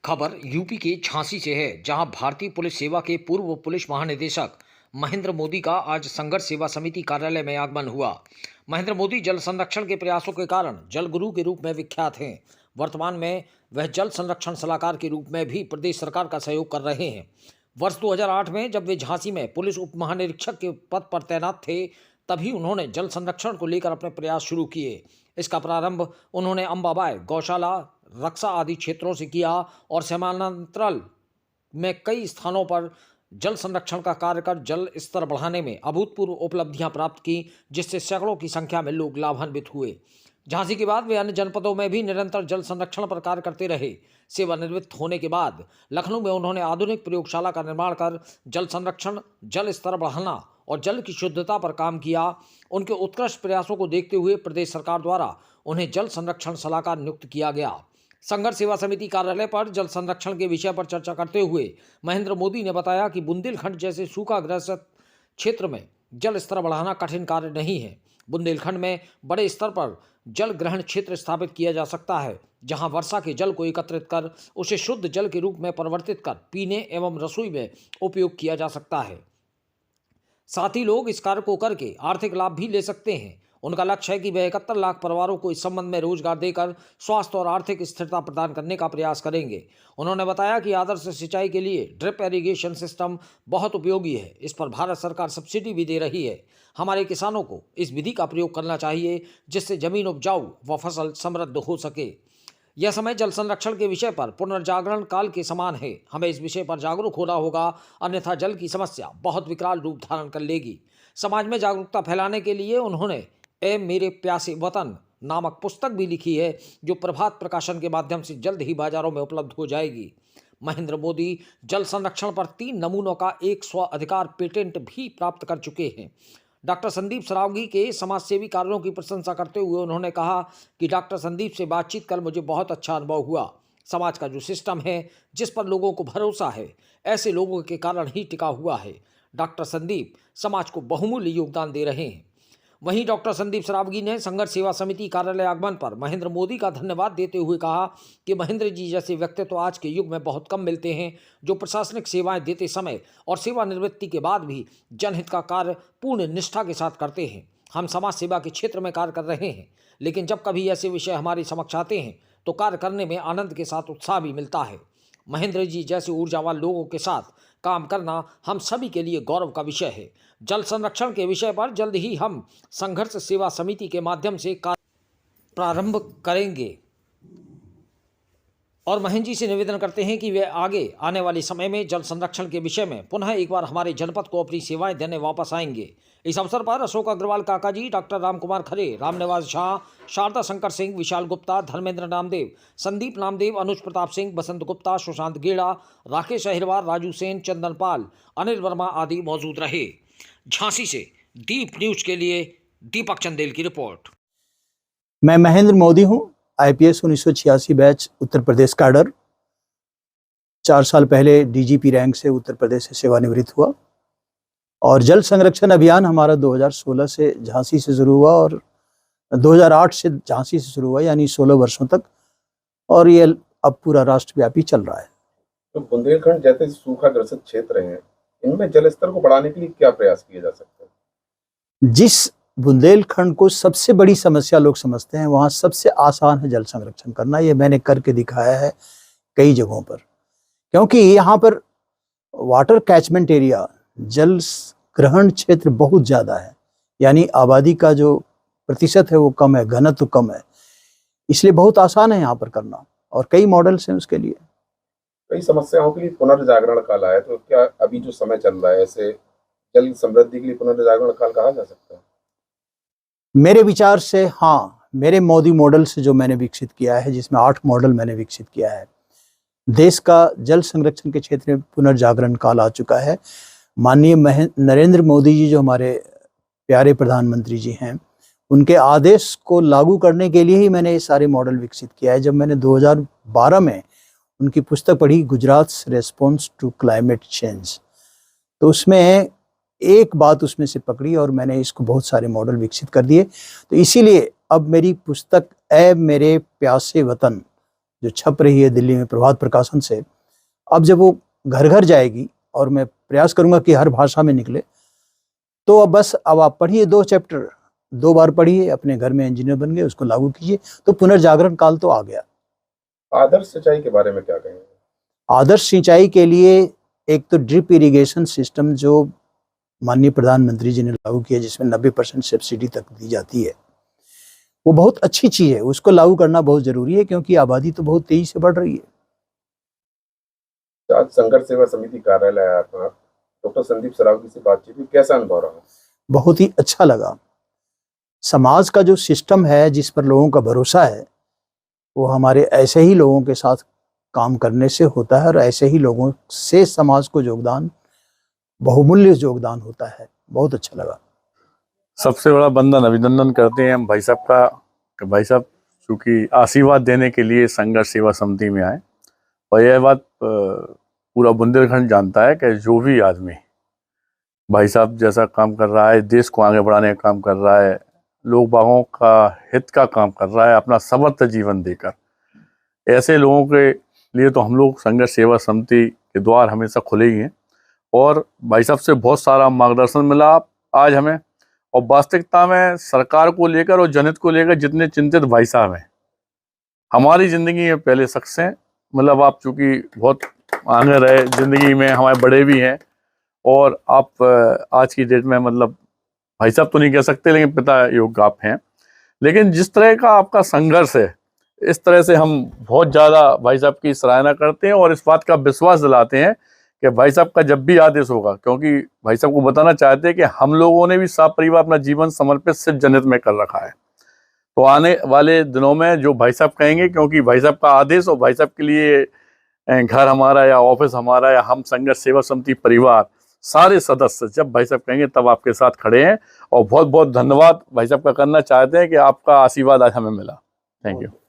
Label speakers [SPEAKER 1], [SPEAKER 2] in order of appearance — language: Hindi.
[SPEAKER 1] खबर यूपी के झांसी से है, जहां भारतीय पुलिस सेवा के पूर्व पुलिस महानिदेशक महेंद्र मोदी का आज संघर्ष सेवा समिति कार्यालय में आगमन हुआ। महेंद्र मोदी जल संरक्षण के प्रयासों के कारण जल गुरु के रूप में विख्यात हैं। वर्तमान में वह जल संरक्षण सलाहकार के रूप में भी प्रदेश सरकार का सहयोग कर रहे हैं। वर्ष 2008 में जब वे झांसी में पुलिस उप महानिरीक्षक के पद पर तैनात थे, तभी उन्होंने जल संरक्षण को लेकर अपने प्रयास शुरू किए। इसका प्रारंभ उन्होंने अंबाबाई, गौशाला, रक्षा आदि क्षेत्रों से किया और सीमांचल में कई स्थानों पर जल संरक्षण का कार्य कर जल स्तर बढ़ाने में अभूतपूर्व उपलब्धियां प्राप्त की, जिससे सैकड़ों की संख्या में लोग लाभान्वित हुए। झांसी के बाद वे अन्य जनपदों में भी निरंतर जल संरक्षण पर कार्य करते रहे। सेवानिवृत्त होने के बाद लखनऊ में उन्होंने आधुनिक प्रयोगशाला का निर्माण कर जल संरक्षण, जल स्तर बढ़ाना और जल की शुद्धता पर काम किया। उनके उत्कृष्ट प्रयासों को देखते हुए प्रदेश सरकार द्वारा उन्हें जल संरक्षण सलाहकार नियुक्त किया गया। संघर्ष सेवा समिति कार्यालय पर जल संरक्षण के विषय पर चर्चा करते हुए महेंद्र मोदी ने बताया कि बुंदेलखंड जैसे सूखाग्रस्त क्षेत्र में जल स्तर बढ़ाना कठिन कार्य नहीं है। बुंदेलखंड में बड़े स्तर पर जल ग्रहण क्षेत्र स्थापित किया जा सकता है, जहां वर्षा के जल को एकत्रित कर उसे शुद्ध जल के रूप में परिवर्तित कर पीने एवं रसोई में उपयोग किया जा सकता है। साथ ही लोग इस कार्य को करके आर्थिक लाभ भी ले सकते हैं। उनका लक्ष्य है कि वे 71 लाख परिवारों को इस संबंध में रोजगार देकर स्वास्थ्य और आर्थिक स्थिरता प्रदान करने का प्रयास करेंगे। उन्होंने बताया कि आदर्श सिंचाई के लिए ड्रिप इरिगेशन सिस्टम बहुत उपयोगी है। इस पर भारत सरकार सब्सिडी भी दे रही है। हमारे किसानों को इस विधि का प्रयोग करना चाहिए, जिससे जमीन उपजाऊ व फसल समृद्ध हो सके। यह समय जल संरक्षण के विषय पर पुनर्जागरण काल के समान है। हमें इस विषय पर जागरूक होना होगा, अन्यथा जल की समस्या बहुत विकराल रूप धारण कर लेगी। समाज में जागरूकता फैलाने के लिए उन्होंने ए मेरे प्यासे वतन नामक पुस्तक भी लिखी है, जो प्रभात प्रकाशन के माध्यम से जल्द ही बाजारों में उपलब्ध हो जाएगी। महेंद्र मोदी जल संरक्षण पर 3 नमूनों का एक स्व अधिकार पेटेंट भी प्राप्त कर चुके हैं। डॉक्टर संदीप सरावगी के समाजसेवी कार्यों की प्रशंसा करते हुए उन्होंने कहा कि डॉक्टर संदीप से बातचीत कर मुझे बहुत अच्छा अनुभव हुआ। समाज का जो सिस्टम है, जिस पर लोगों को भरोसा है, ऐसे लोगों के कारण ही टिका हुआ है। डॉक्टर संदीप समाज को बहुमूल्य योगदान दे रहे हैं। वहीं डॉक्टर संदीप सरावगी ने संघर्ष सेवा समिति कार्यालय आगमन पर महेंद्र मोदी का धन्यवाद देते हुए कहा कि महेंद्र जी जैसे व्यक्तित्व आज के युग में बहुत कम मिलते हैं, जो प्रशासनिक सेवाएं देते समय और सेवानिवृत्ति के बाद भी जनहित का कार्य पूर्ण निष्ठा के साथ करते हैं। हम समाज सेवा के क्षेत्र में कार्य कर रहे हैं, लेकिन जब कभी ऐसे विषय हमारे समक्ष आते हैं तो कार्य करने में आनंद के साथ उत्साह भी मिलता है। महेंद्र जी जैसे ऊर्जावान लोगों के साथ काम करना हम सभी के लिए गौरव का विषय है। जल संरक्षण के विषय पर जल्द ही हम संघर्ष सेवा समिति के माध्यम से कार्य प्रारंभ करेंगे और महेंद्र जी से निवेदन करते हैं कि वे आगे आने वाले समय में जल संरक्षण के विषय में पुनः एक बार हमारे जनपद को अपनी सेवाएं देने वापस आएंगे। इस अवसर पर अशोक अग्रवाल काका जी, डॉक्टर रामकुमार खरे, रामनिवास झा, शारदा शंकर सिंह, विशाल गुप्ता, धर्मेंद्र नामदेव, संदीप नामदेव, अनुज प्रताप सिंह, बसंत गुप्ता, सुशांत गेड़ा, राकेश अहिरवार, राजू सेन, चंदन पाल, अनिल वर्मा आदि मौजूद रहे। झांसी से दीप न्यूज के लिए दीपक चंदेल की रिपोर्ट।
[SPEAKER 2] मैं महेंद्र मोदी हूं, IPS 1986 batch Uttar Pradesh cadre. 4 साल पहले DGP रैंक से उत्तर प्रदेश से सेवानिवृत्त हुआ और जल संरक्षण अभियान हमारा 2016 से झांसी से शुरू हुआ और 2008 से झांसी से शुरू हुआ, यानी 16 वर्षों तक, और ये अब पूरा राष्ट्रव्यापी चल रहा है।
[SPEAKER 3] तो बुंदेलखंड जैसे सूखाग्रस्त क्षेत्र हैं, इनमें जल स्तर को बढ़ाने के लिए क्या प्रयास किए जा सकते हैं?
[SPEAKER 2] जिस बुंदेलखंड को सबसे बड़ी समस्या लोग समझते हैं, वहाँ सबसे आसान है जल संरक्षण करना। ये मैंने करके दिखाया है कई जगहों पर, क्योंकि यहाँ पर वाटर कैचमेंट एरिया, जल ग्रहण क्षेत्र बहुत ज़्यादा है, यानी आबादी का जो प्रतिशत है वो कम है, घनत्व कम है, इसलिए बहुत आसान है यहाँ पर करना और कई मॉडल्स हैं उसके लिए।
[SPEAKER 3] कई समस्याओं के लिए पुनर्जागरण काल आया, तो क्या अभी जो समय चल रहा है, ऐसे जल समृद्धि के लिए पुनर्जागरण काल कहा जा सकता है?
[SPEAKER 2] मेरे विचार से हाँ, मेरे मोदी मॉडल से जो मैंने विकसित किया है, जिसमें 8 मॉडल मैंने विकसित किया है, देश का जल संरक्षण के क्षेत्र में पुनर्जागरण काल आ चुका है। माननीय नरेंद्र मोदी जी जो हमारे प्यारे प्रधानमंत्री जी हैं, उनके आदेश को लागू करने के लिए ही मैंने ये सारे मॉडल विकसित किया है। जब मैंने 2012 में उनकी पुस्तक पढ़ी, Gujarat response to climate change, तो उसमें एक बात उसमें से पकड़ी और मैंने इसको बहुत सारे मॉडल विकसित कर दिए। तो इसीलिए अब मेरी पुस्तक ए मेरे प्यासे वतन जो छप रही है दिल्ली में प्रभात प्रकाशन से, अब जब वो घर घर जाएगी और मैं प्रयास करूंगा कि हर भाषा में निकले, तो अब आप पढ़िए 2 चैप्टर, 2 बार पढ़िए, अपने घर में इंजीनियर बन गए, उसको लागू कीजिए, तो पुनर्जागरण काल तो आ गया।
[SPEAKER 3] आदर्श सिंचाई के बारे में क्या कहेंगे?
[SPEAKER 2] आदर्श सिंचाई के लिए एक तो ड्रिप इरिगेशन सिस्टम जो माननीय प्रधानमंत्री जी ने लागू किया, जिसमें 90% सब्सिडी तक दी जाती है, वो बहुत अच्छी चीज़ है। उसको लागू करना बहुत जरूरी है, क्योंकि आबादी तो बहुत तेजी से बढ़ रही है।
[SPEAKER 3] आज संघर्ष सेवा समिति कार्यालय आया था, डॉक्टर संदीप सरावगी से बातचीत हुई, कैसा अनुभव रहा?
[SPEAKER 2] बहुत ही अच्छा लगा। समाज का जो सिस्टम है, जिस पर लोगों का भरोसा है, वो हमारे ऐसे ही लोगों के साथ काम करने से होता है, और ऐसे ही लोगों से समाज को योगदान, बहुमूल्य योगदान होता है। बहुत अच्छा लगा।
[SPEAKER 4] सबसे बड़ा बंधन अभिनंदन करते हैं हम भाई साहब का, कि भाई साहब चूँकि आशीर्वाद देने के लिए संघर्ष सेवा समिति में आए। और यह बात पूरा बुंदेलखंड जानता है कि जो भी आदमी भाई साहब जैसा काम कर रहा है, देश को आगे बढ़ाने का काम कर रहा है, लोग बागों का हित का काम कर रहा है, अपना समर्थ जीवन देकर, ऐसे लोगों के लिए तो हम लोग संघर्ष सेवा समिति के द्वार हमेशा खुले ही हैं। और भाई साहब से बहुत सारा मार्गदर्शन मिला आज हमें, और वास्तविकता में सरकार को लेकर और जनहित को लेकर जितने चिंतित भाई साहब हैं हमारी ज़िंदगी में पहले शख्स हैं। मतलब आप चूँकि बहुत आगे रहे ज़िंदगी में, हमारे बड़े भी हैं, और आप आज की डेट में मतलब भाई साहब तो नहीं कह सकते, लेकिन पिता योग्य आप हैं। लेकिन जिस तरह का आपका संघर्ष है, इस तरह से हम बहुत ज़्यादा भाई साहब की सराहना करते हैं, और इस बात का विश्वास दिलाते हैं कि भाई साहब का जब भी आदेश होगा, क्योंकि भाई साहब को बताना चाहते हैं कि हम लोगों ने भी सब परिवार अपना जीवन समर्पित सिर्फ जनहित में कर रखा है। तो आने वाले दिनों में जो भाई साहब कहेंगे, क्योंकि भाई साहब का आदेश और भाई साहब के लिए घर हमारा या ऑफिस हमारा या हम संघर्ष सेवा समिति परिवार सारे सदस्य जब भाई साहब कहेंगे तब आपके साथ खड़े हैं। और बहुत बहुत धन्यवाद भाई साहब का करना चाहते हैं कि आपका आशीर्वाद आज हमें मिला। Thank you.